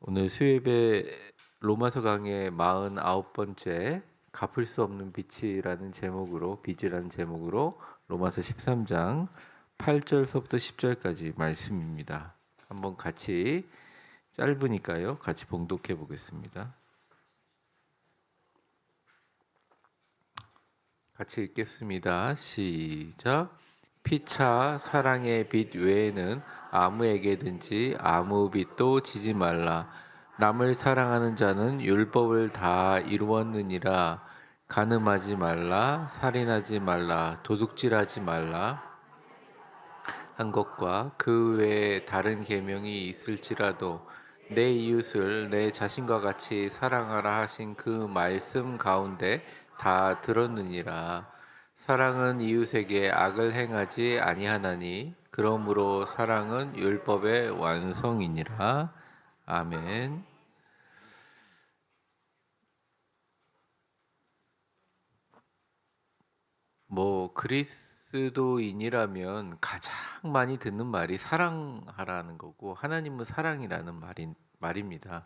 오늘 수요예배 로마서 강의 49번째 갚을 수 없는 빚이라는 제목으로 로마서 13장 8절서부터 10절까지 말씀입니다. 한번 같이 짧으니까요. 같이 봉독해 보겠습니다. 같이 읽겠습니다. 시작. 피차 사랑의 빚 외에는 아무에게든지 아무 빚도 지지 말라. 남을 사랑하는 자는 율법을 다 이루었느니라. 간음하지 말라, 살인하지 말라, 도둑질하지 말라 한 것과 그 외에 다른 계명이 있을지라도 내 이웃을 내 자신과 같이 사랑하라 하신 그 말씀 가운데 다 들었느니라. 사랑은 이웃에게 악을 행하지 아니하나니 그러므로 사랑은 율법의 완성이니라. 아멘. 그리스도인이라면 가장 많이 듣는 말이 사랑하라는 거고, 하나님은 사랑이라는 말입니다.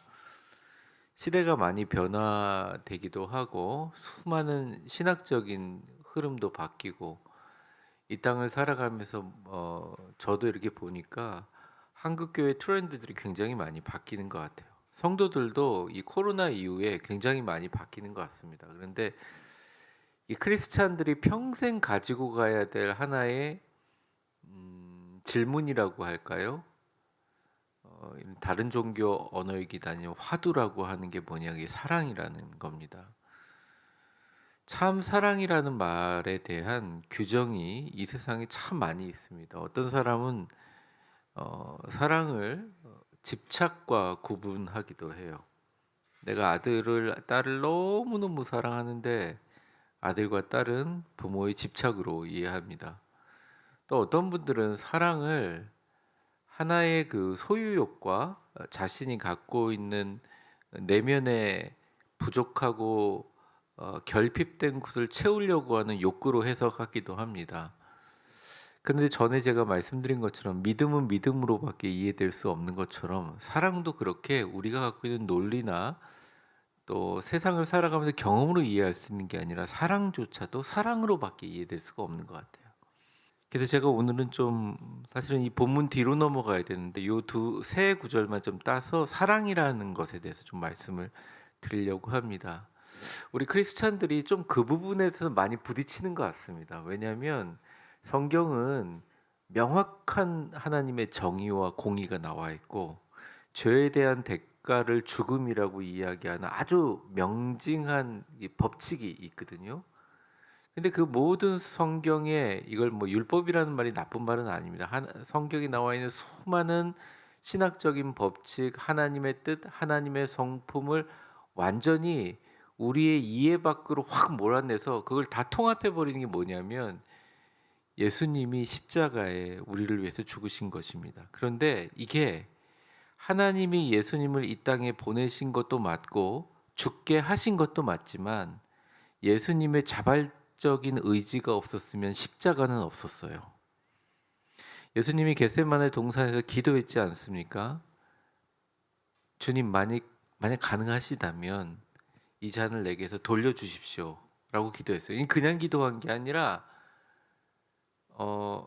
시대가 많이 변화되기도 하고 수많은 신학적인 흐름도 바뀌고, 이 땅을 살아가면서 저도 이렇게 보니까 한국 교회 트렌드들이 굉장히 많이 바뀌는 것 같아요. 성도들도 이 코로나 이후에 굉장히 많이 바뀌는 것 같습니다. 그런데 이 크리스찬들이 평생 가지고 가야 될 하나의 질문이라고 할까요? 다른 종교 언어이기도 아니면 화두라고 하는 게 뭐냐, 이게 사랑이라는 겁니다. 참 사랑이라는 말에 대한 규정이 이 세상에 참 많이 있습니다. 어떤 사람은 사랑을 집착과 구분하기도 해요. 내가 딸을 너무너무 사랑하는데 아들과 딸은 부모의 집착으로 이해합니다. 또 어떤 분들은 사랑을 하나의 그 소유욕과 자신이 갖고 있는 내면의 부족하고 결핍된 곳을 채우려고 하는 욕구로 해석하기도 합니다. 그런데 전에 제가 말씀드린 것처럼 믿음은 믿음으로밖에 이해될 수 없는 것처럼 사랑도 그렇게 우리가 갖고 있는 논리나 또 세상을 살아가면서 경험으로 이해할 수 있는 게 아니라 사랑조차도 사랑으로밖에 이해될 수가 없는 것 같아요. 그래서 제가 오늘은 좀 사실은 이 본문 뒤로 넘어가야 되는데 요 세 구절만 좀 따서 사랑이라는 것에 대해서 좀 말씀을 드리려고 합니다. 우리 크리스찬들이 좀 그 부분에서 많이 부딪히는 것 같습니다. 왜냐하면 성경은 명확한 하나님의 정의와 공의가 나와 있고 죄에 대한 대가를 죽음이라고 이야기하는 아주 명징한 이 법칙이 있거든요. 근데 그 모든 성경에 이걸 율법이라는 말이 나쁜 말은 아닙니다. 성경에 나와 있는 수많은 신학적인 법칙, 하나님의 뜻, 하나님의 성품을 완전히 우리의 이해 밖으로 확 몰아내서 그걸 다 통합해 버리는 게 뭐냐면 예수님이 십자가에 우리를 위해서 죽으신 것입니다. 그런데 이게 하나님이 예수님을 이 땅에 보내신 것도 맞고 죽게 하신 것도 맞지만 예수님의 자발적인 의지가 없었으면 십자가는 없었어요. 예수님이 겟세마네 동산에서 기도했지 않습니까? 주님, 만약 가능하시다면 이 잔을 내게서 돌려주십시오 라고 기도했어요. 그냥 기도한 게 아니라 어,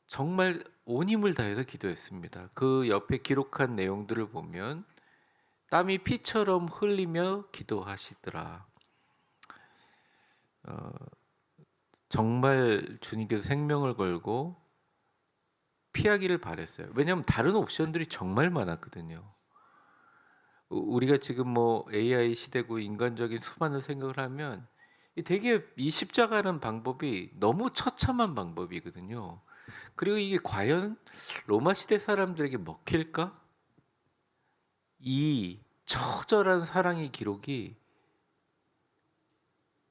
정말 온 힘을 다해서 기도했습니다. 그 옆에 기록한 내용들을 보면 땀이 피처럼 흘리며 기도하시더라. 어, 정말 주님께서 생명을 걸고 피하기를 바랬어요. 왜냐하면 다른 옵션들이 정말 많았거든요. 우리가 지금 AI 시대고 인간적인 수많은 생각을 하면 되게 이 십자가라는 방법이 너무 처참한 방법이거든요. 그리고 이게 과연 로마 시대 사람들에게 먹힐까? 이 처절한 사랑의 기록이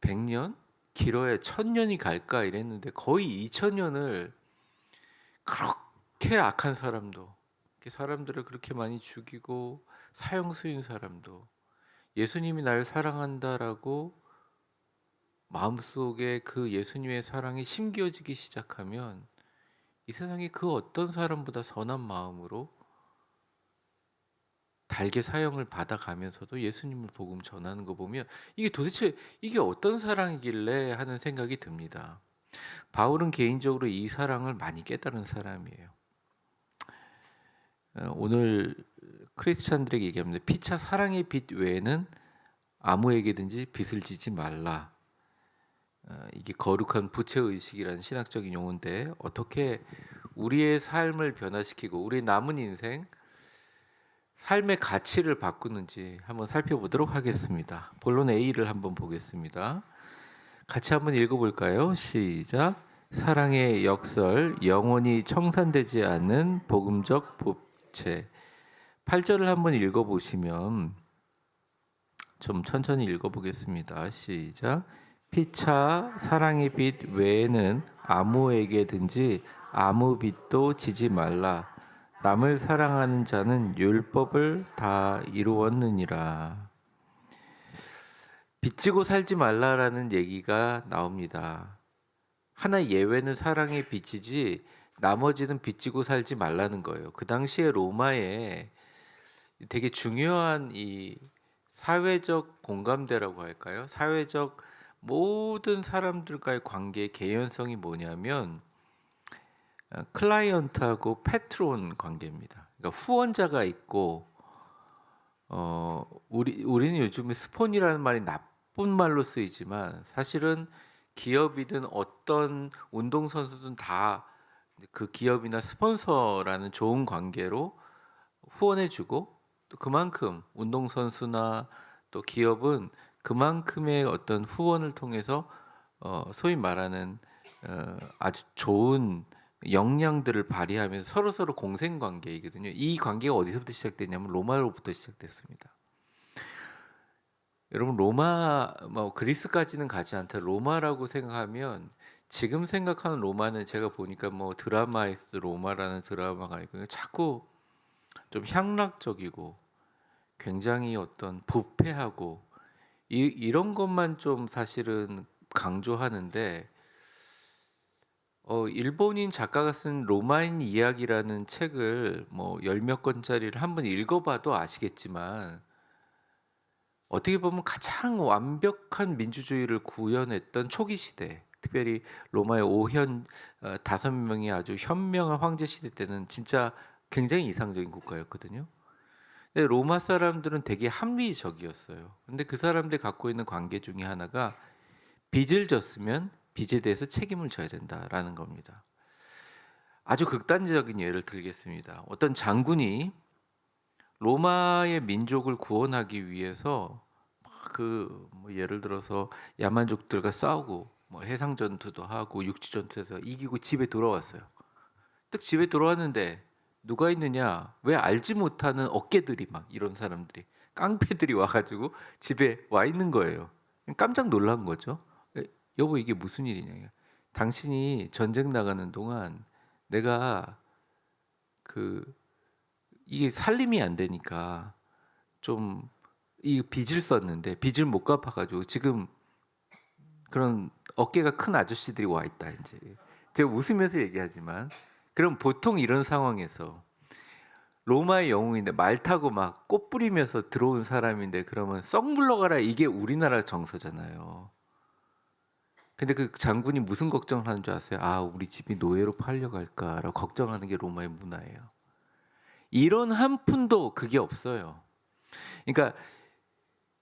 100년? 길어야 1000년이 갈까 이랬는데 거의 2000년을 그렇게 악한 사람도, 사람들을 그렇게 많이 죽이고 사형수인 사람도 예수님이 날 사랑한다라고 마음속에 그 예수님의 사랑이 심겨지기 시작하면 이 세상에 그 어떤 사람보다 선한 마음으로 달게 사형을 받아가면서도 예수님을 복음 전하는 거 보면 이게 도대체 이게 어떤 사랑이길래 하는 생각이 듭니다. 바울은 개인적으로 이 사랑을 많이 깨달은 사람이에요. 오늘 크리스찬들에게 얘기합니다. 피차 사랑의 빚 외에는 아무에게든지 빚을 지지 말라. 이게 거룩한 부채 의식이라는 신학적인 용어인데 어떻게 우리의 삶을 변화시키고 우리 남은 인생 삶의 가치를 바꾸는지 한번 살펴보도록 하겠습니다. 본론 A를 한번 보겠습니다. 같이 한번 읽어볼까요? 시작. 사랑의 역설, 영원히 청산되지 않는 복음적 부채. 8절을 한번 읽어보시면 좀 천천히 읽어보겠습니다. 시작. 피차 사랑의 빚 외에는 아무에게든지 아무 빚도 지지 말라. 남을 사랑하는 자는 율법을 다 이루었느니라. 빚지고 살지 말라라는 얘기가 나옵니다. 하나 예외는 사랑의 빚이지 나머지는 빚지고 살지 말라는 거예요. 그 당시에 로마에 되게 중요한 이 사회적 공감대라고 할까요? 사회적 모든 사람들과의 관계의 개연성이 뭐냐면 클라이언트하고 패트론 관계입니다. 그러니까 후원자가 있고 우리는 요즘에 스폰이라는 말이 나쁜 말로 쓰이지만 사실은 기업이든 어떤 운동선수든 다 그 기업이나 스폰서라는 좋은 관계로 후원해주고 또 그만큼 운동선수나 또 기업은 그만큼의 어떤 후원을 통해서 소위 말하는 아주 좋은 역량들을 발휘하면서 서로서로 공생관계이거든요. 이 관계가 어디서부터 시작됐냐면 로마로부터 시작됐습니다. 여러분 로마 뭐 그리스까지는 가지 않다. 로마라고 생각하면 지금 생각하는 로마는 제가 보니까 뭐 드라마에서 로마라는 드라마가 있고 자꾸 좀 향락적이고 굉장히 어떤 부패하고 이런 것만 좀 사실은 강조하는데 일본인 작가가 쓴 로마인 이야기라는 책을 뭐 열 몇 권짜리를 한번 읽어봐도 아시겠지만 어떻게 보면 가장 완벽한 민주주의를 구현했던 초기 시대, 특별히 로마의 다섯 명의 아주 현명한 황제 시대 때는 진짜 굉장히 이상적인 국가였거든요. 근데 로마 사람들은 되게 합리적이었어요. 근데 그 사람들 갖고 있는 관계 중에 하나가 빚을 졌으면 빚에 대해서 책임을 져야 된다라는 겁니다. 아주 극단적인 예를 들겠습니다. 어떤 장군이 로마의 민족을 구원하기 위해서 뭐 예를 들어서 야만족들과 싸우고 뭐 해상 전투도 하고 육지 전투에서 이기고 집에 돌아왔어요. 딱 집에 돌아왔는데 누가 있느냐? 왜 알지 못하는 어깨들이 막 이런 사람들이 깡패들이 와가지고 집에 와 있는 거예요. 깜짝 놀란 거죠. 여보 이게 무슨 일이냐? 당신이 전쟁 나가는 동안 내가 이게 살림이 안 되니까 좀 이 빚을 썼는데 빚을 못 갚아가지고 지금 그런 어깨가 큰 아저씨들이 와 있다. 이제 제가 웃으면서 얘기하지만 그럼 보통 이런 상황에서 로마의 영웅인데 말 타고 막 꽃 뿌리면서 들어온 사람인데 그러면 썩 물러가라 이게 우리나라 정서잖아요. 근데 그 장군이 무슨 걱정을 하는 줄 아세요? 아 우리 집이 노예로 팔려갈까라고 걱정하는 게 로마의 문화예요. 이런 한 푼도 그게 없어요. 그러니까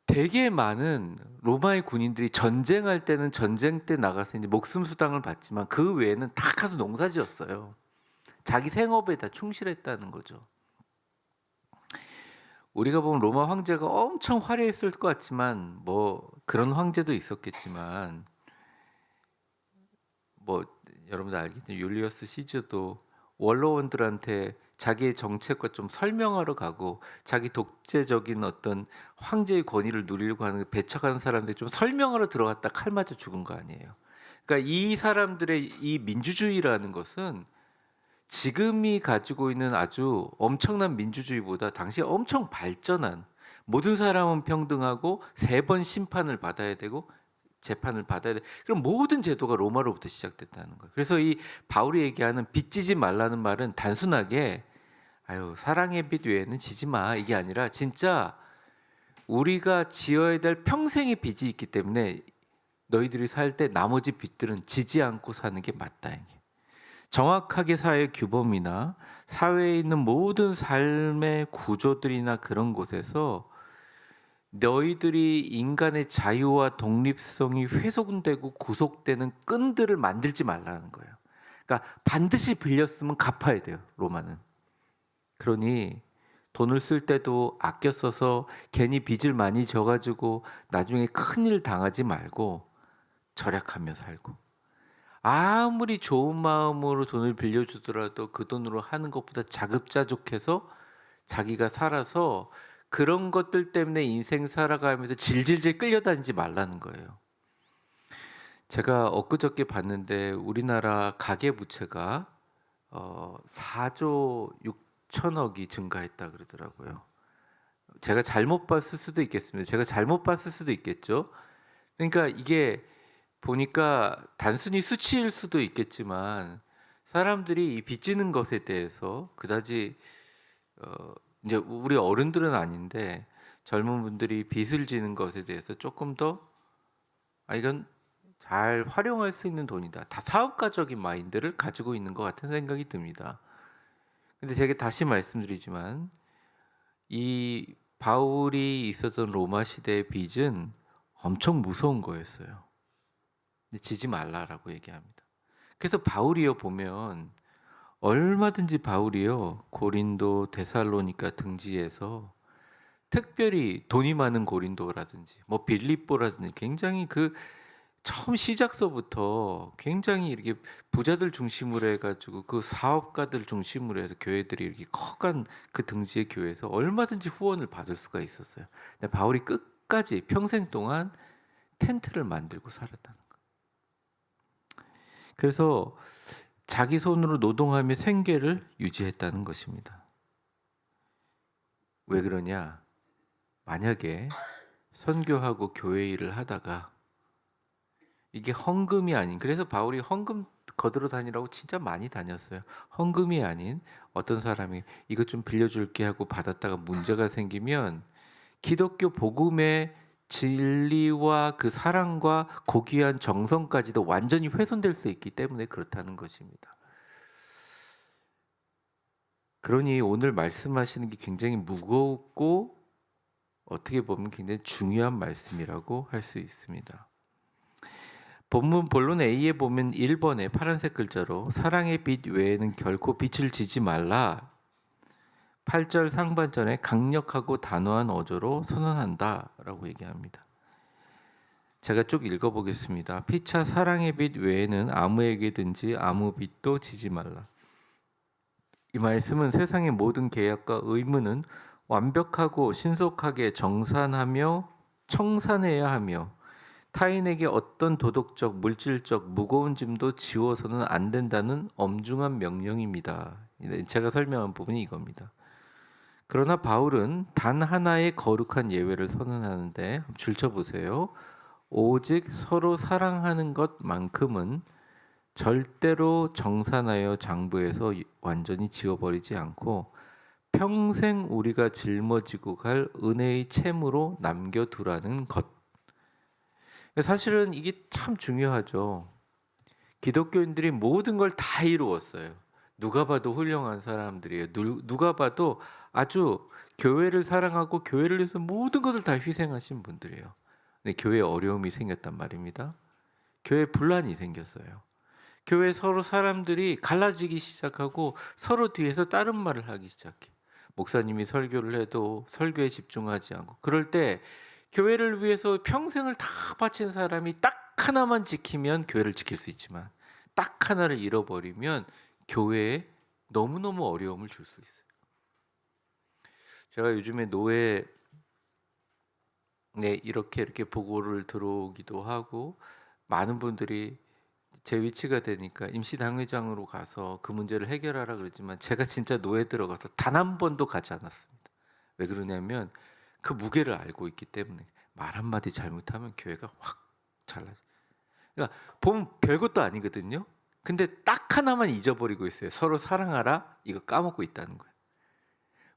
되게 많은 로마의 군인들이 전쟁할 때는 전쟁 때 나가서 이제 목숨 수당을 받지만 그 외에는 다 가서 농사지었어요. 자기 생업에 다 충실했다는 거죠. 우리가 보면 로마 황제가 엄청 화려했을 것 같지만 뭐 그런 황제도 있었겠지만 뭐 여러분들 알겠죠? 율리어스 시저도 원로원들한테 자기의 정책과 좀 설명하러 가고 자기 독재적인 어떤 황제의 권위를 누리려고 하는 배척하는 사람들이 좀 설명하러 들어갔다 칼 맞아 죽은 거 아니에요. 그러니까 이 사람들의 이 민주주의라는 것은 지금이 가지고 있는 아주 엄청난 민주주의보다 당시에 엄청 발전한 모든 사람은 평등하고 3번 심판을 받아야 되고 재판을 받아야 돼. 그럼 모든 제도가 로마로부터 시작됐다는 거예요. 그래서 이 바울이 얘기하는 빚지지 말라는 말은 단순하게 아유, 사랑의 빛 외에는 지지 마, 이게 아니라 진짜 우리가 지어야 될 평생의 빚이 있기 때문에 너희들이 살 때 나머지 빚들은 지지 않고 사는 게 맞다. 이게. 정확하게 사회 규범이나 사회에 있는 모든 삶의 구조들이나 그런 곳에서 너희들이 인간의 자유와 독립성이 훼손되고 구속되는 끈들을 만들지 말라는 거예요. 그러니까 반드시 빌렸으면 갚아야 돼요, 로마는. 그러니 돈을 쓸 때도 아껴 써서 괜히 빚을 많이 져가지고 나중에 큰일 당하지 말고 절약하며 살고, 아무리 좋은 마음으로 돈을 빌려주더라도 그 돈으로 하는 것보다 자급자족해서 자기가 살아서 그런 것들 때문에 인생 살아가면서 질질질 끌려다니지 말라는 거예요. 제가 엊그저께 봤는데 우리나라 가계부채가 4조 6천억이 증가했다 그러더라고요. 제가 잘못 봤을 수도 있겠습니다. 제가 잘못 봤을 수도 있겠죠. 그러니까 이게 보니까 단순히 수치일 수도 있겠지만 사람들이 이 빚지는 것에 대해서 그다지 이제 우리 어른들은 아닌데 젊은 분들이 빚을 지는 것에 대해서 조금 더 이건 잘 활용할 수 있는 돈이다. 다 사업가적인 마인드를 가지고 있는 것 같은 생각이 듭니다. 근데 제가 다시 말씀드리지만 이 바울이 있었던 로마 시대의 빚은 엄청 무서운 거였어요. 지지 말라라고 얘기합니다. 그래서 바울이요 보면 얼마든지 바울이요 고린도, 데살로니가 등지에서 특별히 돈이 많은 고린도라든지 뭐 빌립보라든지 굉장히 그 처음 시작서부터 굉장히 이렇게 부자들 중심으로 해가지고 그 사업가들 중심으로 해서 교회들이 이렇게 커간 그 등지의 교회에서 얼마든지 후원을 받을 수가 있었어요. 근데 바울이 끝까지 평생 동안 텐트를 만들고 살았다는 거예요. 그래서 자기 손으로 노동하며 생계를 유지했다는 것입니다. 왜 그러냐? 만약에 선교하고 교회 일을 하다가 이게 헌금이 아닌, 그래서 바울이 헌금 거들어 다니라고 진짜 많이 다녔어요. 헌금이 아닌 어떤 사람이 이것 좀 빌려줄게 하고 받았다가 문제가 생기면 기독교 복음의 진리와 그 사랑과 고귀한 정성까지도 완전히 훼손될 수 있기 때문에 그렇다는 것입니다. 그러니 오늘 말씀하시는 게 굉장히 무겁고 어떻게 보면 굉장히 중요한 말씀이라고 할 수 있습니다. 본문 본론 A에 보면 1번에 파란색 글자로 사랑의 빛 외에는 결코 빛을 지지 말라, 8절 상반전에 강력하고 단호한 어조로 선언한다 라고 얘기합니다. 제가 쭉 읽어보겠습니다. 피차 사랑의 빛 외에는 아무에게든지 아무 빛도 지지 말라. 이 말씀은 세상의 모든 계약과 의무는 완벽하고 신속하게 정산하며 청산해야 하며 타인에게 어떤 도덕적, 물질적, 무거운 짐도 지워서는 안 된다는 엄중한 명령입니다. 제가 설명한 부분이 이겁니다. 그러나 바울은 단 하나의 거룩한 예외를 선언하는데 줄쳐보세요. 오직 서로 사랑하는 것만큼은 절대로 정산하여 장부에서 완전히 지워버리지 않고 평생 우리가 짊어지고 갈 은혜의 채무로 남겨두라는 것. 사실은 이게 참 중요하죠. 기독교인들이 모든 걸 다 이루었어요. 누가 봐도 훌륭한 사람들이에요. 누가 봐도 아주 교회를 사랑하고 교회를 위해서 모든 것을 다 희생하신 분들이에요. 근데 교회에 어려움이 생겼단 말입니다. 교회에 분란이 생겼어요. 교회 서로 사람들이 갈라지기 시작하고 서로 뒤에서 다른 말을 하기 시작해. 목사님이 설교를 해도 설교에 집중하지 않고, 그럴 때 교회를 위해서 평생을 다 바친 사람이 딱 하나만 지키면 교회를 지킬 수 있지만 딱 하나를 잃어버리면 교회에 너무너무 어려움을 줄 수 있어요. 제가 요즘에 노회 이렇게 보고를 들어오기도 하고 많은 분들이 제 위치가 되니까 임시당회장으로 가서 그 문제를 해결하라 그러지만 제가 진짜 노예 들어가서 단 한 번도 가지 않았습니다. 왜 그러냐면 그 무게를 알고 있기 때문에 말 한마디 잘못하면 교회가 확 잘라져. 그러니까 보면 별것도 아니거든요. 근데 딱 하나만 잊어버리고 있어요. 서로 사랑하라 이거 까먹고 있다는 거예요.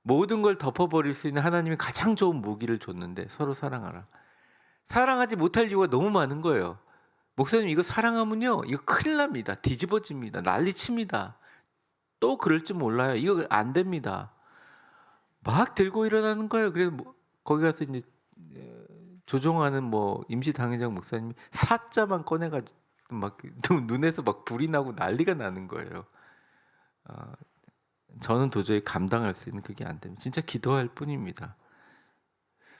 모든 걸 덮어버릴 수 있는 하나님이 가장 좋은 무기를 줬는데 서로 사랑하라. 사랑하지 못할 이유가 너무 많은 거예요. 목사님 이거 사랑하면요 이거 큰일 납니다. 뒤집어집니다. 난리칩니다. 또 그럴지 몰라요. 이거 안 됩니다. 막 들고 일어나는 거예요. 그래서 뭐 거기 가서 이제 조종하는 뭐 임시 당회장 목사님이 사자만 꺼내가지고 막 눈에서 막 불이 나고 난리가 나는 거예요. 저는 도저히 감당할 수 있는 그게 안 됩니다. 진짜 기도할 뿐입니다.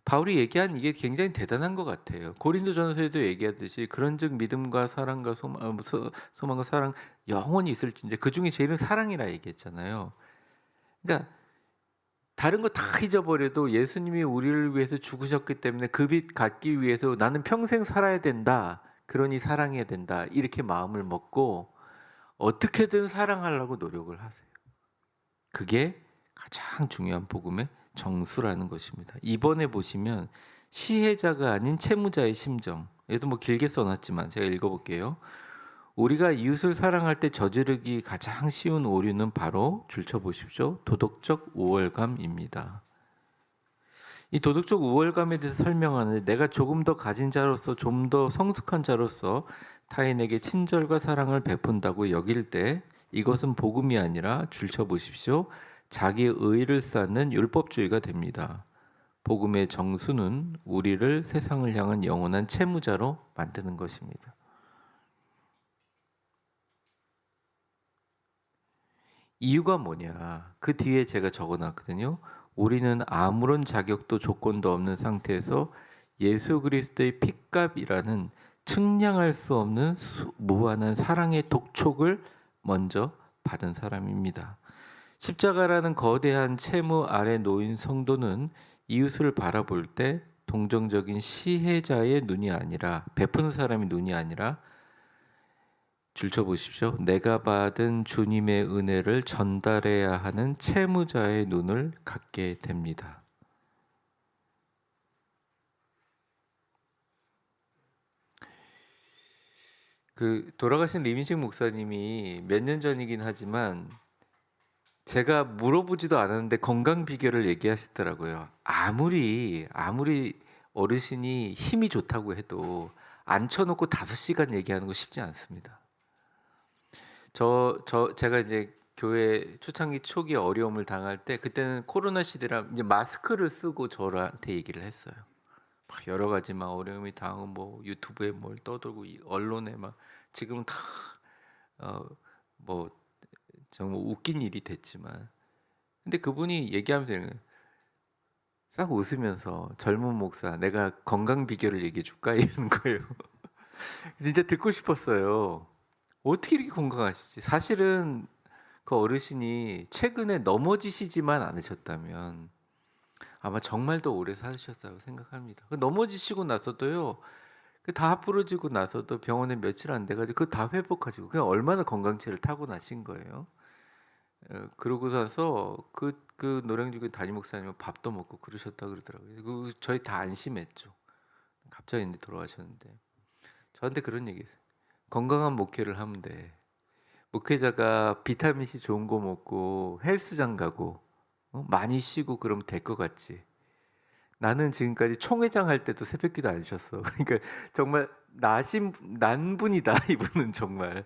바울이 얘기한 이게 굉장히 대단한 것 같아요. 고린도전서에도 얘기하듯이 그런즉 믿음과 사랑과 소망과 사랑 영원히 있을진데 그 중에 제일은 사랑이라 얘기했잖아요. 그러니까 다른 거 다 잊어버려도 예수님이 우리를 위해서 죽으셨기 때문에 그 빛 갖기 위해서 나는 평생 살아야 된다. 그러니 사랑해야 된다. 이렇게 마음을 먹고 어떻게든 사랑하려고 노력을 하세요. 그게 가장 중요한 복음의 정수라는 것입니다. 이번에 보시면 시혜자가 아닌 채무자의 심정. 얘도 뭐 길게 써놨지만 제가 읽어볼게요. 우리가 이웃을 사랑할 때 저지르기 가장 쉬운 오류는 바로 줄쳐보십시오. 도덕적 우월감입니다. 이 도덕적 우월감에 대해서 설명하는데 내가 조금 더 가진 자로서 좀 더 성숙한 자로서 타인에게 친절과 사랑을 베푼다고 여길 때 이것은 복음이 아니라 줄쳐보십시오. 자기 의를 쌓는 율법주의가 됩니다. 복음의 정수는 우리를 세상을 향한 영원한 채무자로 만드는 것입니다. 이유가 뭐냐? 그 뒤에 제가 적어놨거든요. 우리는 아무런 자격도 조건도 없는 상태에서 예수 그리스도의 핏값이라는 측량할 수 없는 무한한 사랑의 독촉을 먼저 받은 사람입니다. 십자가라는 거대한 채무 아래 놓인 성도는 이웃을 바라볼 때 동정적인 시혜자의 눈이 아니라 베푸는 사람의 눈이 아니라 줄쳐보십시오. 내가 받은 주님의 은혜를 전달해야 하는 채무자의 눈을 갖게 됩니다. 그 돌아가신 리민식 목사님이 몇 년 전이긴 하지만 제가 물어보지도 않았는데 건강 비결을 얘기하시더라고요. 아무리 어르신이 힘이 좋다고 해도 앉혀놓고 5시간 얘기하는 거 쉽지 않습니다. 제가 이제 교회 초창기 초기 어려움을 당할 때 그때는 코로나 시대라 이제 마스크를 쓰고 저한테 얘기를 했어요. 막 여러 가지 막 어려움이 당하고 뭐 유튜브에 뭘 떠들고 언론에 막 지금은 다 뭐 정말 웃긴 일이 됐지만 근데 그분이 얘기하면서 싹 웃으면서 젊은 목사 내가 건강 비결을 얘기해 줄까 이러는 거예요. 진짜 듣고 싶었어요. 어떻게 이렇게 건강하시지? 사실은 그 어르신이 최근에 넘어지시지만 않으셨다면 아마 정말 더 오래 사셨다고 생각합니다. 넘어지시고 나서도요, 다 부러지고 나서도 병원에 며칠 안 돼가지고 그거 다 회복하시고 그냥 얼마나 건강체를 타고나신 거예요. 그러고 나서 그 노량주교 담임 목사님은 밥도 먹고 그러셨다 그러더라고요. 저희 다 안심했죠. 갑자기 이제 돌아가셨는데 저한테 그런 얘기했어요. 건강한 목회를 하면 돼. 목회자가 비타민C 좋은 거 먹고 헬스장 가고 많이 쉬고 그러면 될 것 같지. 나는 지금까지 총회장 할 때도 새벽기도 안 쉬었어. 그러니까 정말 난 분이다 이분은 정말.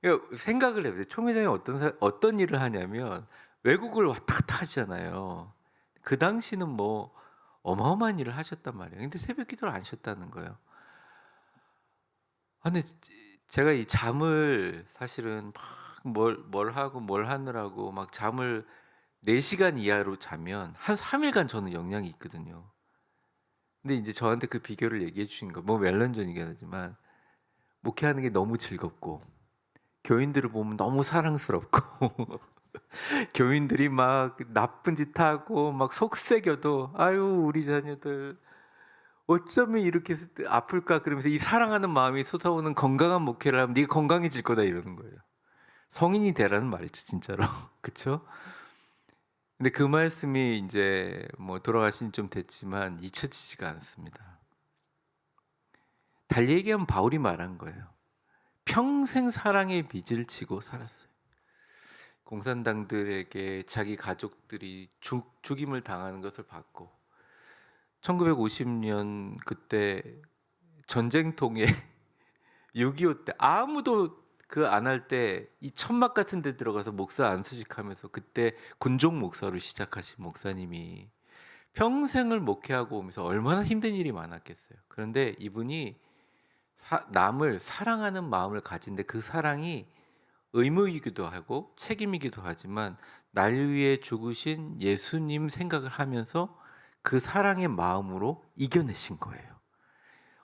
그러니까 생각을 해보세요. 총회장이 어떤 일을 하냐면 외국을 왔다 갔다 하잖아요. 그 당시는 뭐 어마어마한 일을 하셨단 말이에요. 근데 새벽기도를 안 쉬었다는 거예요. 근데 제가 이 잠을 사실은 막 뭘 하고 뭘 하느라고 막 잠을 4시간 이하로 자면 한 3일간 저는 영향이 있거든요. 근데 이제 저한테 그 비결을 얘기해 주신 거 뭐 몇 년 전이긴 하지만 목회하는 게 너무 즐겁고 교인들을 보면 너무 사랑스럽고 교인들이 막 나쁜 짓 하고 막 속새겨도 아유 우리 자녀들 어쩌면 이렇게 아플까 그러면서 이 사랑하는 마음이 솟아오는 건강한 목회를 하면 네가 건강해질 거다 이러는 거예요. 성인이 되라는 말이죠, 진짜로. 그렇죠? 근데 그 말씀이 이제 뭐 돌아가신 지 좀 됐지만 잊혀지지가 않습니다. 달리 얘기하면 바울이 말한 거예요. 평생 사랑의 빚을 지고 살았어요. 공산당들에게 자기 가족들이 죽임을 당하는 것을 봤고 1950년 그때 전쟁통에 6.25 때 아무도 그 안 할 때 이 천막 같은 데 들어가서 목사 안수직하면서 그때 군종 목사로 시작하신 목사님이 평생을 목회하고 오면서 얼마나 힘든 일이 많았겠어요. 그런데 이분이 남을 사랑하는 마음을 가진데 그 사랑이 의무이기도 하고 책임이기도 하지만 날 위해 죽으신 예수님 생각을 하면서 그 사랑의 마음으로 이겨내신 거예요.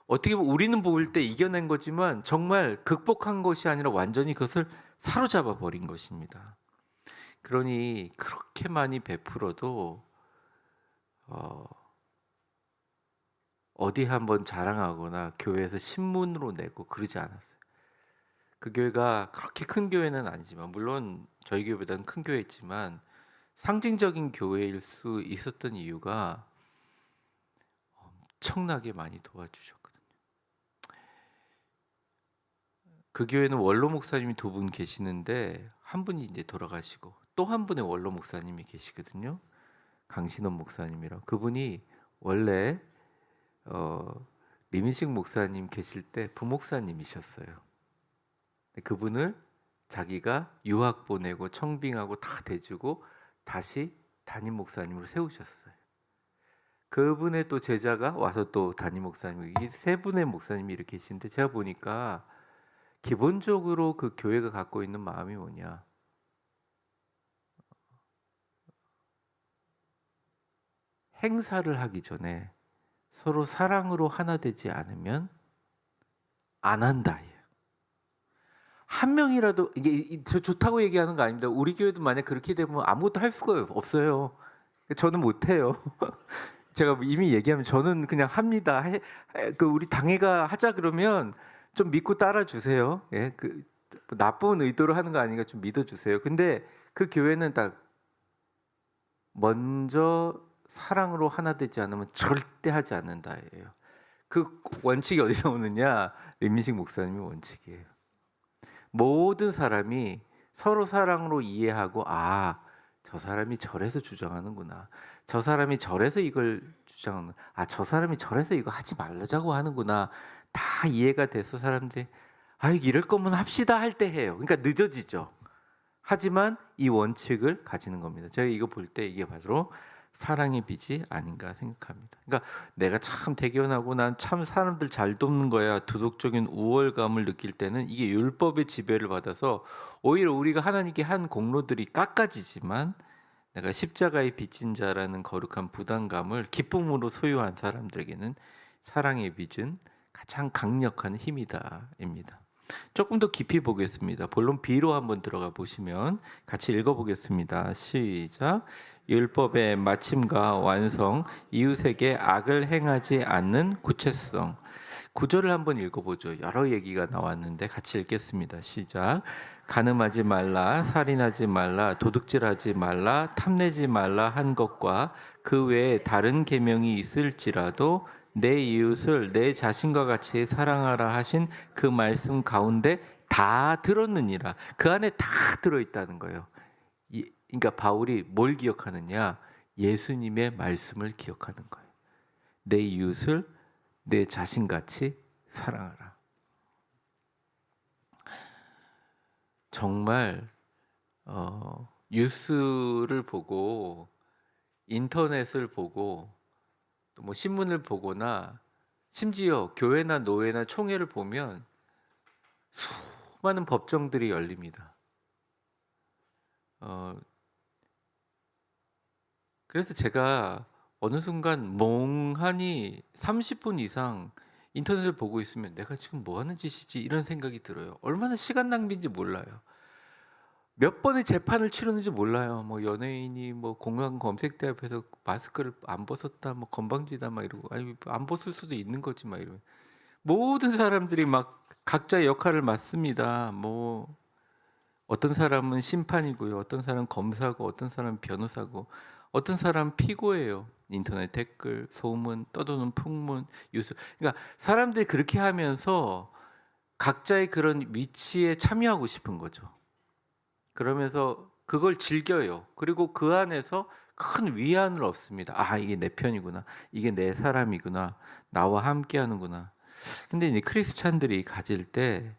어떻게 보면 우리는 볼 때 이겨낸 거지만 정말 극복한 것이 아니라 완전히 그것을 사로잡아 버린 것입니다. 그러니 그렇게 많이 베풀어도 어디 한번 자랑하거나 교회에서 신문으로 내고 그러지 않았어요. 그 교회가 그렇게 큰 교회는 아니지만 물론 저희 교회보다는 큰 교회였지만 상징적인 교회일 수 있었던 이유가 엄청나게 많이 도와주셨거든요. 그 교회는 원로 목사님이 2분 계시는데 한 분이 이제 돌아가시고 또 한 분의 원로 목사님이 계시거든요. 강신원 목사님이랑 그분이 원래 리민식 목사님 계실 때 부목사님이셨어요. 그분을 자기가 유학 보내고 청빙하고 다 대주고 다시 담임 목사님으로 세우셨어요. 그분의 또 제자가 와서 또 담임 목사님, 이 3분의 목사님이 이렇게 계신데 제가 보니까 기본적으로 그 교회가 갖고 있는 마음이 뭐냐? 행사를 하기 전에 서로 사랑으로 하나 되지 않으면 안 한다. 한 명이라도 이게 좋다고 얘기하는 거 아닙니다. 우리 교회도 만약 그렇게 되면 아무것도 할 수가 없어요. 저는 못해요. 제가 이미 얘기하면 저는 그냥 합니다. 그 우리 당회가 하자 그러면 좀 믿고 따라 주세요. 예, 그 나쁜 의도로 하는 거 아니니까 좀 믿어 주세요. 근데 그 교회는 딱 먼저 사랑으로 하나 되지 않으면 절대 하지 않는다예요. 그 원칙이 어디서 오느냐? 림민식 목사님의 원칙이에요. 모든 사람이 서로 사랑으로 이해하고 저 사람이 저래서 주장하는구나. 저 사람이 저래서 이걸 주장하는 저 사람이 저래서 이거 하지 말자고 하는구나. 다 이해가 돼서 사람들이 이럴 거면 합시다 할 때 해요. 그러니까 늦어지죠. 하지만 이 원칙을 가지는 겁니다. 제가 이거 볼 때 이게 바로 사랑의 빛이 아닌가 생각합니다. 그러니까 내가 참 대견하고 난 참 사람들 잘 돕는 거야 도덕적인 우월감을 느낄 때는 이게 율법의 지배를 받아서 오히려 우리가 하나님께 한 공로들이 깎아지지만 내가 십자가의 빚진 자라는 거룩한 부담감을 기쁨으로 소유한 사람들에게는 사랑의 빛은 가장 강력한 힘이다입니다. 조금 더 깊이 보겠습니다. 본론 B로 한번 들어가 보시면 같이 읽어보겠습니다. 시작. 율법의 마침과 완성, 이웃에게 악을 행하지 않는 구체성. 구절을 한번 읽어보죠. 여러 얘기가 나왔는데 같이 읽겠습니다. 시작. 간음하지 말라, 살인하지 말라, 도둑질하지 말라, 탐내지 말라 한 것과 그 외에 다른 계명이 있을지라도 내 이웃을 내 자신과 같이 사랑하라 하신 그 말씀 가운데 다 들었느니라. 그 안에 다 들어있다는 거예요. 그러니까 바울이 뭘 기억하느냐? 예수님의 말씀을 기억하는 거예요. 내 이웃을 내 자신같이 사랑하라. 정말 뉴스를 보고 인터넷을 보고 또 뭐 신문을 보거나 심지어 교회나 노회나 총회를 보면 수많은 법정들이 열립니다. 그래서 제가 어느 순간 멍하니 30분 이상 인터넷을 보고 있으면 내가 지금 뭐 하는 짓이지 이런 생각이 들어요. 얼마나 시간 낭비인지 몰라요. 몇 번의 재판을 치르는지 몰라요. 뭐 연예인이 뭐 공항 검색대 앞에서 마스크를 안 벗었다, 뭐 건방지다 막 이러고, 안 벗을 수도 있는 거지 막 이러고. 모든 사람들이 막 각자의 역할을 맡습니다. 뭐 어떤 사람은 심판이고요, 어떤 사람은 검사고, 어떤 사람은 변호사고, 어떤 사람은 피고예요. 인터넷 댓글, 소문, 떠도는 풍문, 뉴스. 그러니까 사람들이 그렇게 하면서 각자의 그런 위치에 참여하고 싶은 거죠. 그러면서 그걸 즐겨요. 그리고 그 안에서 큰 위안을 얻습니다. 아, 이게 내 편이구나. 이게 내 사람이구나. 나와 함께 하는구나. 근데 이제 크리스찬들이 가질 때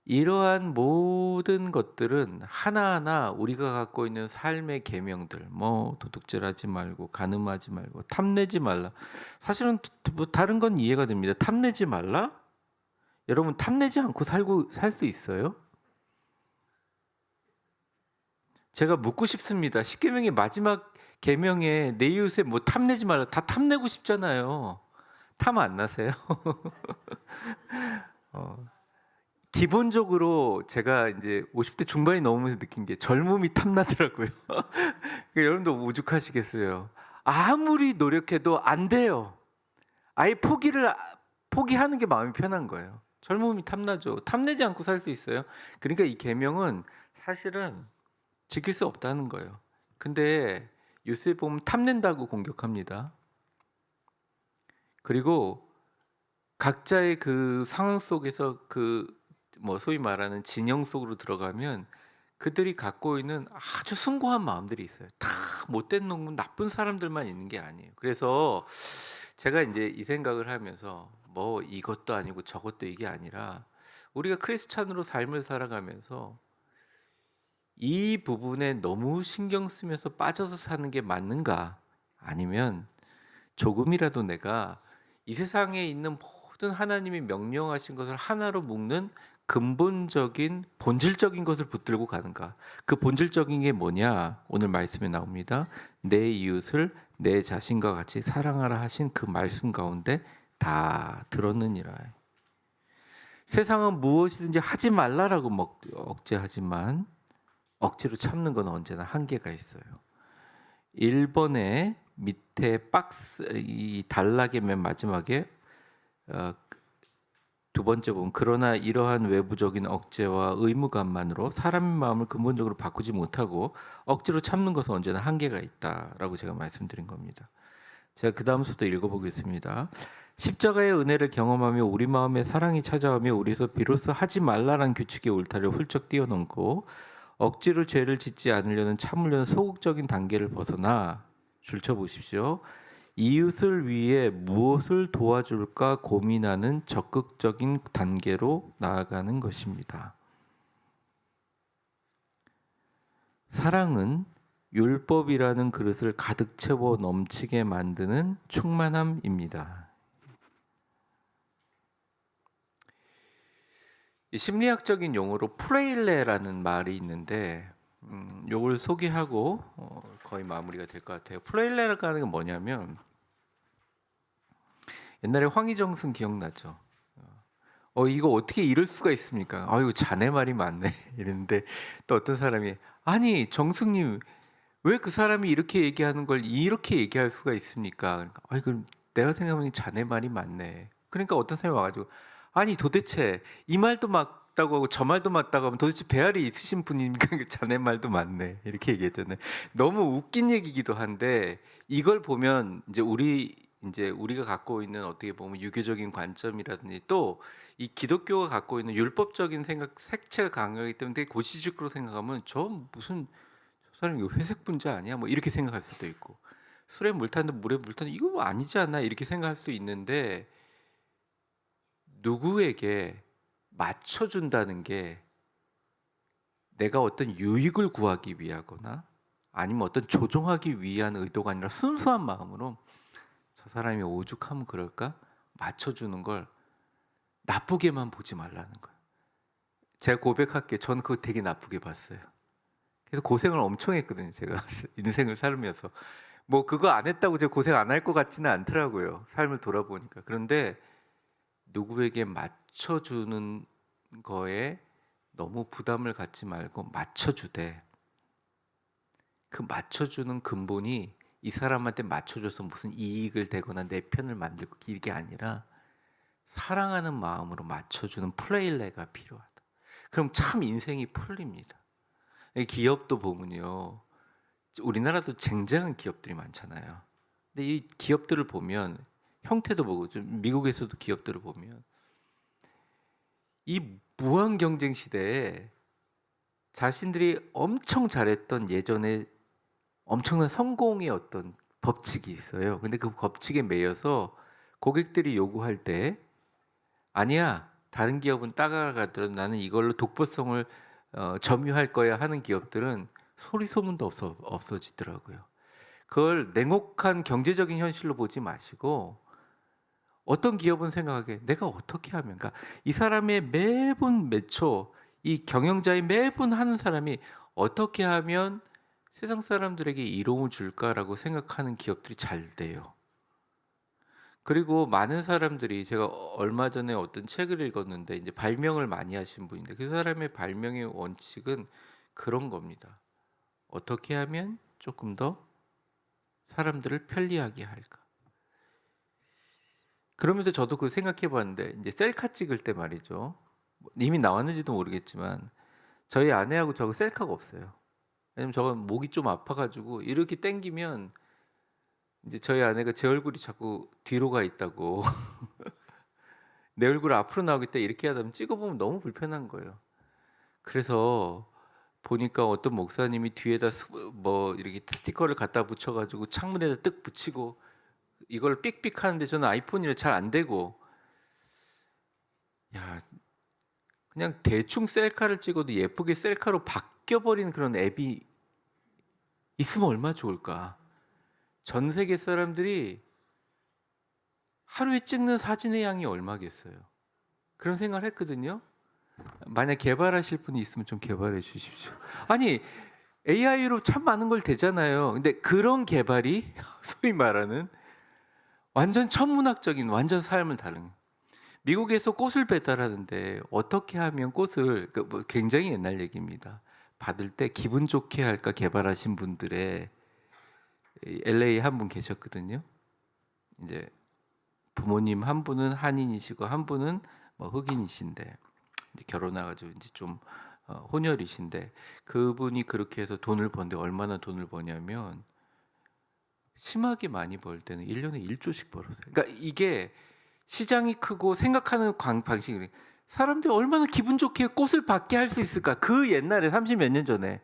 이러한 모든 것들은 하나하나 우리가 갖고 있는 삶의 계명들, 뭐 도둑질하지 말고, 간음하지 말고, 탐내지 말라. 사실은 뭐 다른 건 이해가 됩니다. 탐내지 말라? 여러분, 탐내지 않고 살 수 있어요? 제가 묻고 싶습니다. 십계명의 마지막 계명에 내 이웃에 뭐 탐내지 말라. 다 탐내고 싶잖아요. 탐 안 나세요? 어, 기본적으로 제가 이제 50대 중반이 넘으면서 느낀 게 젊음이 탐나더라고요. 여러분도 오죽하시겠어요. 아무리 노력해도 안 돼요. 아예 포기하는 게 마음이 편한 거예요. 젊음이 탐나죠. 탐내지 않고 살 수 있어요. 그러니까 이 계명은 사실은 지킬 수 없다는 거예요. 근데 뉴스에 보면 탐낸다고 공격합니다. 그리고 각자의 그 상황 속에서 그 뭐 소위 말하는 진영 속으로 들어가면 그들이 갖고 있는 아주 숭고한 마음들이 있어요. 다 못된 놈은 나쁜 사람들만 있는 게 아니에요. 그래서 제가 이제 이 생각을 하면서 뭐 이것도 아니고 저것도 이게 아니라 우리가 크리스찬으로 삶을 살아가면서 이 부분에 너무 신경 쓰면서 빠져서 사는 게 맞는가? 아니면 조금이라도 내가 이 세상에 있는 모든 하나님이 명령하신 것을 하나로 묶는 근본적인 본질적인 것을 붙들고 가는가? 그 본질적인 게 뭐냐? 오늘 말씀에 나옵니다. 내 이웃을 내 자신과 같이 사랑하라 하신 그 말씀 가운데 다 들었느니라. 세상은 무엇이든지 하지 말라라고 억제하지만 억지로 참는 건 언제나 한계가 있어요. 1번의 밑에 박스 이 단락의 맨 마지막에 두 번째 부분, 그러나 이러한 외부적인 억제와 의무감만으로 사람의 마음을 근본적으로 바꾸지 못하고 억지로 참는 것은 언제나 한계가 있다라고 제가 말씀드린 겁니다. 제가 그 다음 수도 읽어보겠습니다. 십자가의 은혜를 경험하며 우리 마음에 사랑이 찾아오며 우리에서 비로소 하지 말라는 규칙의 울타리를 훌쩍 뛰어넘고 억지로 죄를 짓지 않으려는 참으려는 소극적인 단계를 벗어나 줄쳐보십시오. 이웃을 위해 무엇을 도와줄까 고민하는 적극적인 단계로 나아가는 것입니다. 사랑은 율법이라는 그릇을 가득 채워 넘치게 만드는 충만함입니다. 심리학적인 용어로 프레일레라는 말이 있는데 요걸 소개하고 거의 마무리가 될 것 같아요. 프레일레라는 게 뭐냐면 옛날에 황희정승 기억나죠? 이거 어떻게 이럴 수가 있습니까? 이거 자네 말이 맞네 이랬는데 또 어떤 사람이 아니 정승님 왜 그 사람이 이렇게 얘기하는 걸 이렇게 얘기할 수가 있습니까? 그러니까, 내가 생각하면 자네 말이 맞네. 그러니까 어떤 사람이 와가지고 아니 도대체 이 말도 맞다고 하고 저 말도 맞다고 하면 도대체 배알이 있으신 분입니까? 자네 말도 맞네 이렇게 얘기했잖아요. 너무 웃긴 얘기기도 한데 이걸 보면 이제 우리가 갖고 있는 어떻게 보면 유교적인 관점이라든지 또 이 기독교가 갖고 있는 율법적인 색채가 강하기 때문에 되게 고지식으로 생각하면 무슨 저 사람 이거 회색 분자 아니야? 뭐 이렇게 생각할 수도 있고 술에 물 탔는데 물에 물 탔는데 이거 뭐 아니지 않나 이렇게 생각할 수 있는데 누구에게 맞춰준다는 게 내가 어떤 유익을 구하기 위하거나 아니면 어떤 조종하기 위한 의도가 아니라 순수한 마음으로 저 사람이 오죽하면 그럴까? 맞춰주는 걸 나쁘게만 보지 말라는 거예요. 제가 고백할게요. 저는 그거 되게 나쁘게 봤어요. 그래서 고생을 엄청 했거든요. 제가 인생을 살면서. 뭐 그거 안 했다고 제가 고생 안 할 것 같지는 않더라고요. 삶을 돌아보니까. 그런데 누구에게 맞춰주는 거에 너무 부담을 갖지 말고 맞춰주되 그 맞춰주는 근본이 이 사람한테 맞춰줘서 무슨 이익을 되거나 내 편을 만들고 이게 아니라 사랑하는 마음으로 맞춰주는 플레일레가 필요하다. 그럼 참 인생이 풀립니다. 기업도 보면요. 우리나라도 쟁쟁한 기업들이 많잖아요. 근데 이 기업들을 보면 형태도 보고 미국에서도 기업들을 보면 이 무한 경쟁 시대에 자신들이 엄청 잘했던 예전에 엄청난 성공의 어떤 법칙이 있어요. 근데 그 법칙에 매여서 고객들이 요구할 때 아니야, 다른 기업은 따라가더라도 나는 이걸로 독보성을 점유할 거야 하는 기업들은 소리 소문도 없어지더라고요. 그걸 냉혹한 경제적인 현실로 보지 마시고 어떤 기업은 생각하게 내가 어떻게 하면, 그러니까 이 사람의 매분 매초, 이 경영자의 매분 하는 사람이 어떻게 하면 세상 사람들에게 이로움을 줄까라고 생각하는 기업들이 잘 돼요. 그리고 많은 사람들이, 제가 얼마 전에 어떤 책을 읽었는데 이제 발명을 많이 하신 분인데 그 사람의 발명의 원칙은 그런 겁니다. 어떻게 하면 조금 더 사람들을 편리하게 할까? 그러면서 저도 그 생각해 봤는데 이제 셀카 찍을 때 말이죠. 이미 나왔는지도 모르겠지만 저희 아내하고 저하고 셀카가 없어요. 왜냐면 저건 목이 좀 아파가지고 이렇게 당기면 이제 저희 아내가 제 얼굴이 자꾸 뒤로 가 있다고 내 얼굴 앞으로 나오겠다 이렇게 하다 보면 찍어보면 너무 불편한 거예요. 그래서 보니까 어떤 목사님이 뒤에다 뭐 이렇게 스티커를 갖다 붙여가지고 창문에다 뜩 붙이고 이걸 삑삑 하는데 저는 아이폰이라 잘 안 되고, 야, 그냥 대충 셀카를 찍어도 예쁘게 셀카로 바뀌어버리는 그런 앱이 있으면 얼마나 좋을까. 전 세계 사람들이 하루에 찍는 사진의 양이 얼마겠어요. 그런 생각을 했거든요. 만약 개발하실 분이 있으면 좀 개발해 주십시오. 아니, AI로 참 많은 걸 되잖아요. 근데 그런 개발이 소위 말하는 완전 천문학적인 완전 삶을 다른. 미국에서 꽃을 배달하는데 어떻게 하면 꽃을, 뭐 굉장히 옛날 얘기입니다. 받을 때 기분 좋게 할까 개발하신 분들의 LA 한 분 계셨거든요. 이제 부모님 한 분은 한인이시고 한 분은 뭐 흑인이신데 이제 결혼해가지고 이제 좀 혼혈이신데 그분이 그렇게 해서 돈을 버는데 얼마나 돈을 버냐면 심하게 많이 벌 때는 1년에 1조씩 벌었어요. 그러니까 이게 시장이 크고 생각하는 방식이, 사람들이 얼마나 기분 좋게 꽃을 받게 할 수 있을까? 그 옛날에 30 몇 년 전에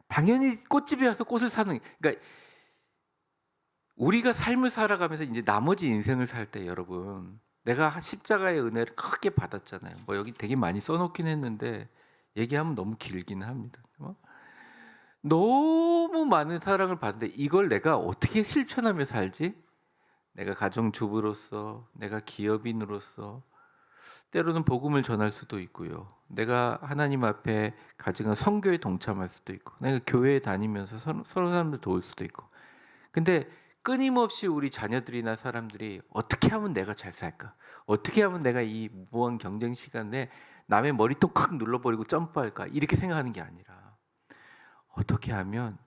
당연히 꽃집에 와서 꽃을 사는, 그러니까 우리가 삶을 살아가면서 이제 나머지 인생을 살 때 여러분, 내가 십자가의 은혜를 크게 받았잖아요. 뭐 여기 되게 많이 써놓긴 했는데 얘기하면 너무 길긴 합니다. 너무 많은 사랑을 받는데 이걸 내가 어떻게 실천하며 살지? 내가 가정주부로서, 내가 기업인으로서, 때로는 복음을 전할 수도 있고요. 내가 하나님 앞에 가정한 선교에 동참할 수도 있고, 내가 교회에 다니면서 서로 사람들 도울 수도 있고. 근데 끊임없이 우리 자녀들이나 사람들이 어떻게 하면 내가 잘 살까? 어떻게 하면 내가 이 무모한 경쟁 시간에 남의 머리통 콱 눌러버리고 점프할까? 이렇게 생각하는 게 아니라 어떻게 하면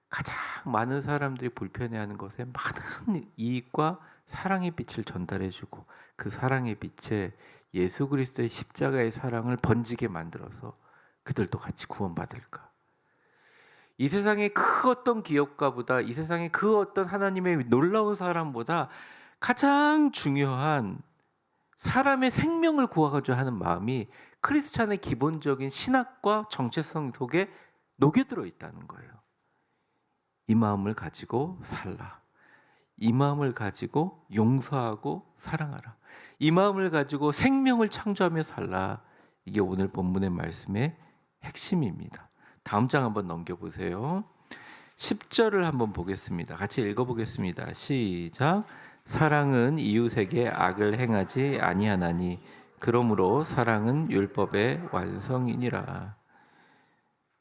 가장 많은 사람들이 불편해하는 것에 많은 이익과 사랑의 빛을 전달해주고 그 사랑의 빛에 예수 그리스도의 십자가의 사랑을 번지게 만들어서 그들도 같이 구원받을까? 이 세상의 그 어떤 기업가보다, 이 세상의 그 어떤 하나님의 놀라운 사람보다 가장 중요한 사람의 생명을 구하고자 하는 마음이 크리스찬의 기본적인 신학과 정체성 속에 녹여들어 있다는 거예요. 이 마음을 가지고 살라. 이 마음을 가지고 용서하고 사랑하라. 이 마음을 가지고 생명을 창조하며 살라. 이게 오늘 본문의 말씀의 핵심입니다. 다음 장 한번 넘겨보세요. 10절을 한번 보겠습니다. 같이 읽어보겠습니다. 시작. 사랑은 이웃에게 악을 행하지 아니하나니 그러므로 사랑은 율법의 완성이니라.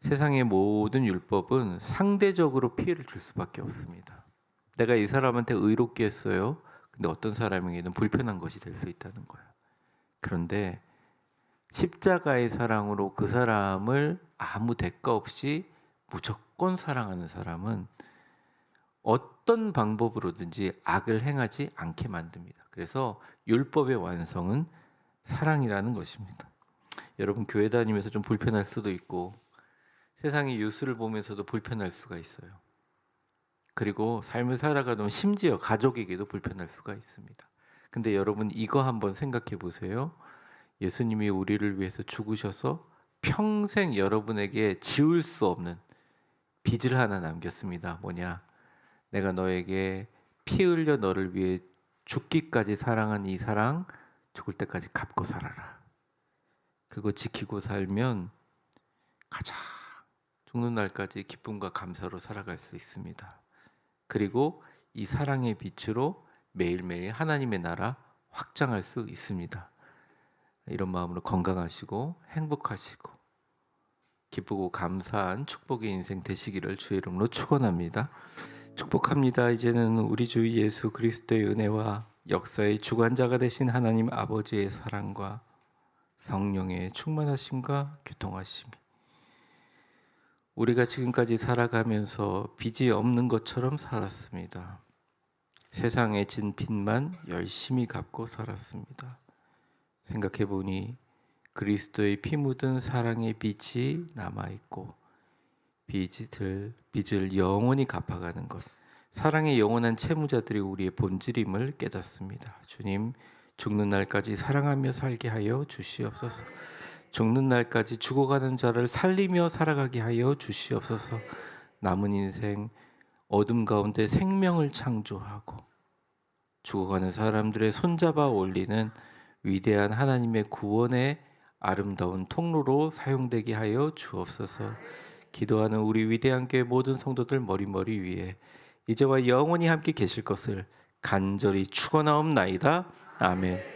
세상의 모든 율법은 상대적으로 피해를 줄 수밖에 없습니다. 내가 이 사람한테 의롭게 했어요. 근데 어떤 사람에게는 불편한 것이 될 수 있다는 거예요. 그런데 십자가의 사랑으로 그 사람을 아무 대가 없이 무조건 사랑하는 사람은 어떤 방법으로든지 악을 행하지 않게 만듭니다. 그래서 율법의 완성은 사랑이라는 것입니다. 여러분 교회 다니면서 좀 불편할 수도 있고 세상의 뉴스를 보면서도 불편할 수가 있어요. 그리고 삶을 살아가던 심지어 가족에게도 불편할 수가 있습니다. 근데 여러분 이거 한번 생각해 보세요. 예수님이 우리를 위해서 죽으셔서 평생 여러분에게 지울 수 없는 빚을 하나 남겼습니다. 뭐냐? 내가 너에게 피 흘려 너를 위해 죽기까지 사랑한 이 사랑 죽을 때까지 갚고 살아라. 그거 지키고 살면 가장 죽는 날까지 기쁨과 감사로 살아갈 수 있습니다. 그리고 이 사랑의 빛으로 매일매일 하나님의 나라 확장할 수 있습니다. 이런 마음으로 건강하시고 행복하시고 기쁘고 감사한 축복의 인생 되시기를 주의 이름으로 축원합니다. 축복합니다. 이제는 우리 주 예수 그리스도의 은혜와 역사의 주관자가 되신 하나님 아버지의 사랑과 성령의 충만하심과 교통하심이 우리가 지금까지 살아가면서 빚이 없는 것처럼 살았습니다. 세상에 진 빚만 열심히 갚고 살았습니다. 생각해보니 그리스도의 피 묻은 사랑의 빛이 남아있고 빚을 영원히 갚아가는 것, 사랑의 영원한 채무자들이 우리의 본질임을 깨닫습니다. 주님, 죽는 날까지 사랑하며 살게 하여 주시옵소서. 죽는 날까지 죽어가는 자를 살리며 살아가게 하여 주시옵소서. 남은 인생 어둠 가운데 생명을 창조하고 죽어가는 사람들의 손잡아 올리는 위대한 하나님의 구원의 아름다운 통로로 사용되게 하여 주옵소서. 기도하는 우리 위대한 교회 모든 성도들 머리머리 위에 이제와 영원히 함께 계실 것을 간절히 축원하옵나이다. 아멘.